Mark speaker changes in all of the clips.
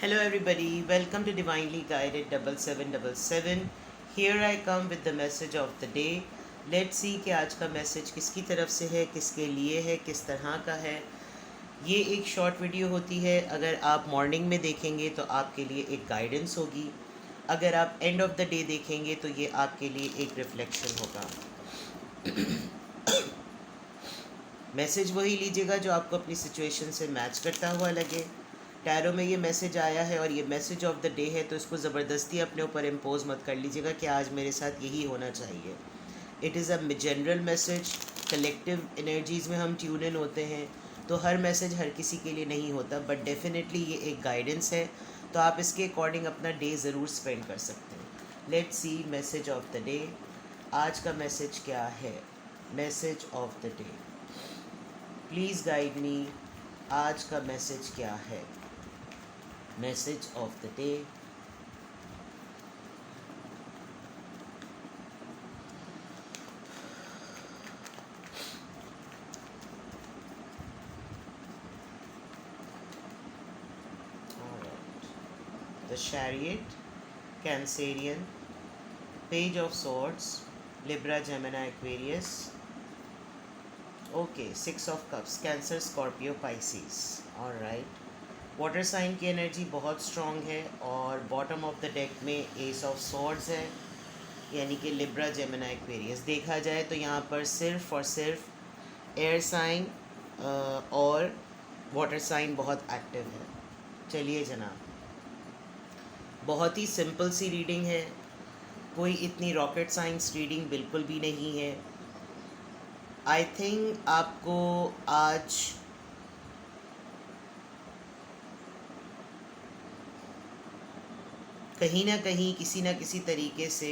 Speaker 1: Hello, everybody. Welcome to Divinely Guided 7777. Here I come with the message of the day. Let's see कि आज का message किसकी तरफ से है, किसके लिए है, किस तरह का है। ये एक शॉर्ट वीडियो होती है। अगर आप मॉर्निंग में देखेंगे तो आपके लिए एक गाइडेंस होगी। अगर आप एंड ऑफ द डे देखेंगे तो ये आपके लिए एक रिफ्लेक्शन होगा। मैसेज वही लीजिएगा जो आपको अपनी सिचुएशन से मैच करता हुआ लगे। टैरो में ये मैसेज आया है और ये मैसेज ऑफ द डे है, तो इसको ज़बरदस्ती अपने ऊपर इम्पोज मत कर लीजिएगा कि आज मेरे साथ यही होना चाहिए। It is a general message. Collective energies में हम ट्यून इन होते हैं, तो हर मैसेज हर किसी के लिए नहीं होता, बट डेफिनेटली ये एक गाइडेंस है, तो आप इसके अकॉर्डिंग अपना डे ज़रूर स्पेंड कर सकते हैं। Let's see message of the day. आज का मैसेज क्या है? Message of the day, please guide me. आज का मैसेज क्या है? Message of the day. The Chariot, Cancerian, Page of Swords, Libra, Gemini, Aquarius. Okay, 6 of cups, Cancer, Scorpio, Pisces. Alright, water sign की energy बहुत strong है और bottom of the deck में ace of swords है, यानी कि Libra, Gemini, Aquarius. देखा जाए तो यहाँ पर सिर्फ और सिर्फ एयर साइन और वाटर साइन बहुत एक्टिव है। चलिए जनाब, बहुत ही सिंपल सी रीडिंग है, कोई इतनी रॉकेट साइंस रीडिंग बिल्कुल भी नहीं है। आई थिंक आपको आज कहीं ना कहीं किसी न किसी तरीके से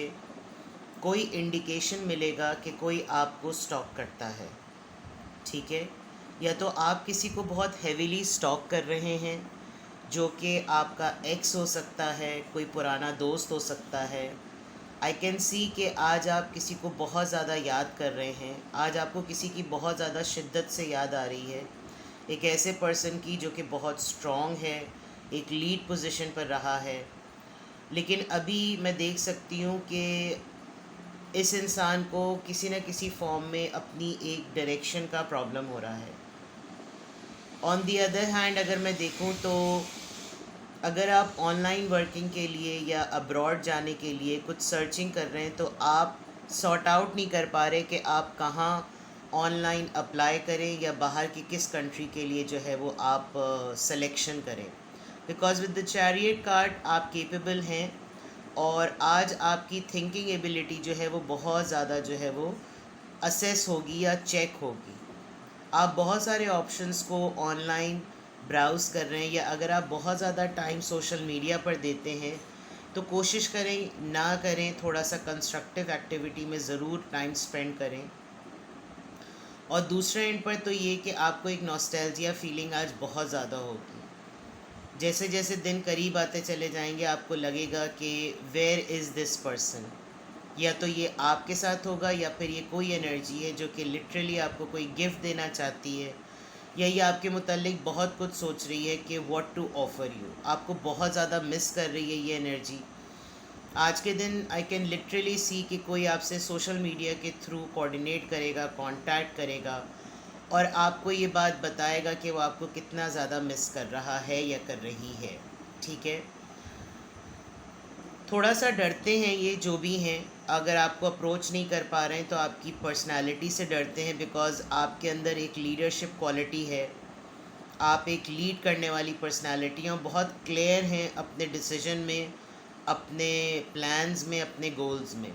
Speaker 1: कोई इंडिकेशन मिलेगा कि कोई आपको स्टॉक करता है, ठीक है? या तो आप किसी को बहुत हेविली स्टॉक कर रहे हैं, जो कि आपका एक्स हो सकता है, कोई पुराना दोस्त हो सकता है। आई कैन सी कि आज आप किसी को बहुत ज़्यादा याद कर रहे हैं, आज आपको किसी की बहुत ज़्यादा शिद्दत से याद आ रही है, एक ऐसे पर्सन की जो कि बहुत स्ट्रॉन्ग है, एक लीड पोजीशन पर रहा है। लेकिन अभी मैं देख सकती हूँ कि इस इंसान को किसी न किसी फॉर्म में अपनी एक डायरेक्शन का प्रॉब्लम हो रहा है। ऑन दी अदर हैंड अगर मैं देखूँ तो अगर आप ऑनलाइन वर्किंग के लिए या अब्रॉड जाने के लिए कुछ सर्चिंग कर रहे हैं, तो आप सॉर्ट आउट नहीं कर पा रहे कि आप कहाँ ऑनलाइन अप्लाई करें या बाहर की किस कंट्री के लिए जो है वो आप सिलेक्शन करें। Because with the chariot card आप केपेबल हैं और आज आपकी थिंकिंग एबिलिटी जो है वो बहुत ज़्यादा जो है वो असेस होगी या चेक होगी। आप बहुत सारे ऑप्शंस को ऑनलाइन ब्राउज़ कर रहे हैं, या अगर आप बहुत ज़्यादा टाइम सोशल मीडिया पर देते हैं तो कोशिश करें ना करें, थोड़ा सा कंस्ट्रक्टिव एक्टिविटी में ज़रूर टाइम स्पेंड करें। और दूसरे एंड पर तो ये कि आपको एक नॉस्टैल्जिया फीलिंग आज बहुत ज़्यादा होगी। जैसे जैसे दिन करीब आते चले जाएंगे आपको लगेगा कि वेयर इज़ दिस पर्सन, या तो ये आपके साथ होगा या फिर ये कोई एनर्जी है जो कि लिटरली आपको कोई गिफ्ट देना चाहती है, या ये आपके मुतालिक बहुत कुछ सोच रही है कि व्हाट टू ऑफ़र यू। आपको बहुत ज़्यादा मिस कर रही है ये एनर्जी। आज के दिन आई कैन लिटरली सी कि कोई आपसे सोशल मीडिया के थ्रू कोऑर्डिनेट करेगा, कांटेक्ट करेगा और आपको ये बात बताएगा कि वो आपको कितना ज़्यादा मिस कर रहा है या कर रही है, ठीक है? थोड़ा सा डरते हैं ये जो भी हैं, अगर आपको अप्रोच नहीं कर पा रहे हैं तो आपकी पर्सनालिटी से डरते हैं, बिकॉज़ आपके अंदर एक लीडरशिप क्वालिटी है, आप एक लीड करने वाली पर्सनालिटी हैं और बहुत क्लियर हैं अपने डिसीजन में, अपने प्लान्स में, अपने गोल्स में।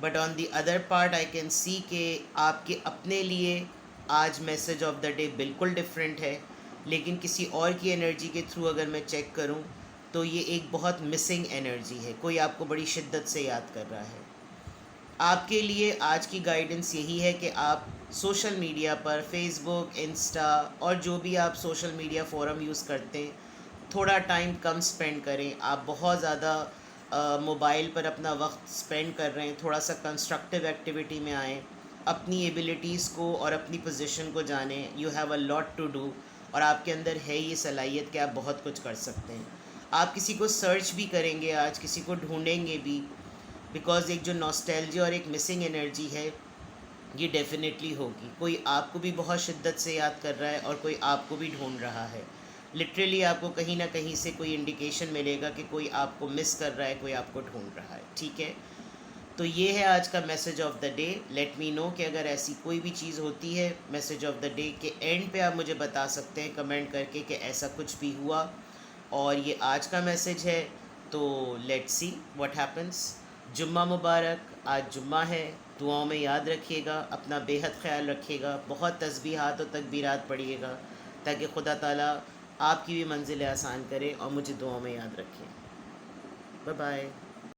Speaker 1: But on the other part I can see कि आपके अपने लिए आज मैसेज ऑफ द डे बिल्कुल डिफरेंट है, लेकिन किसी और की एनर्जी के थ्रू अगर मैं चेक करूं तो ये एक बहुत मिसिंग एनर्जी है, कोई आपको बड़ी शिद्दत से याद कर रहा है। आपके लिए आज की गाइडेंस यही है कि आप सोशल मीडिया पर फेसबुक, इंस्टा और जो भी आप सोशल मीडिया फोरम यूज़ करते हैं, थोड़ा टाइम कम स्पेंड करें। आप बहुत ज़्यादा मोबाइल पर अपना वक्त स्पेंड कर रहे हैं, थोड़ा सा कंस्ट्रक्टिव एक्टिविटी में आएँ, अपनी एबिलिटीज़ को और अपनी पोजीशन को जानें। You have a lot to do और आपके अंदर है ये सलाहियत कि आप बहुत कुछ कर सकते हैं। आप किसी को सर्च भी करेंगे आज, किसी को ढूंढेंगे भी, बिकॉज़ एक जो नॉस्टैल्जिया और एक मिसिंग एनर्जी है ये डेफिनेटली होगी। कोई आपको भी बहुत शिद्दत से याद कर रहा है और कोई आपको भी ढूंढ रहा है। लिटरली आपको कहीं ना कहीं से कोई इंडिकेशन मिलेगा कि कोई आपको मिस कर रहा है, कोई आपको ढूंढ रहा है। ठीक है, तो ये है आज का message of the day. Let me know कि अगर ऐसी कोई भी चीज़ होती है मैसेज ऑफ द डे के एंड पे आप मुझे बता सकते हैं कमेंट करके कि ऐसा कुछ भी हुआ। और ये आज का मैसेज है, तो लेट्स सी व्हाट हैपन्स। जुम्मा मुबारक, आज जुम्मा है। दुआओं में याद रखिएगा, अपना बेहद ख्याल रखिएगा, बहुत तस्बीहात और तकबीरात पढ़िएगा ताकि खुदा ताला आपकी भी मंजिलें आसान करे और मुझे दुआओं में याद रखें। Bye bye.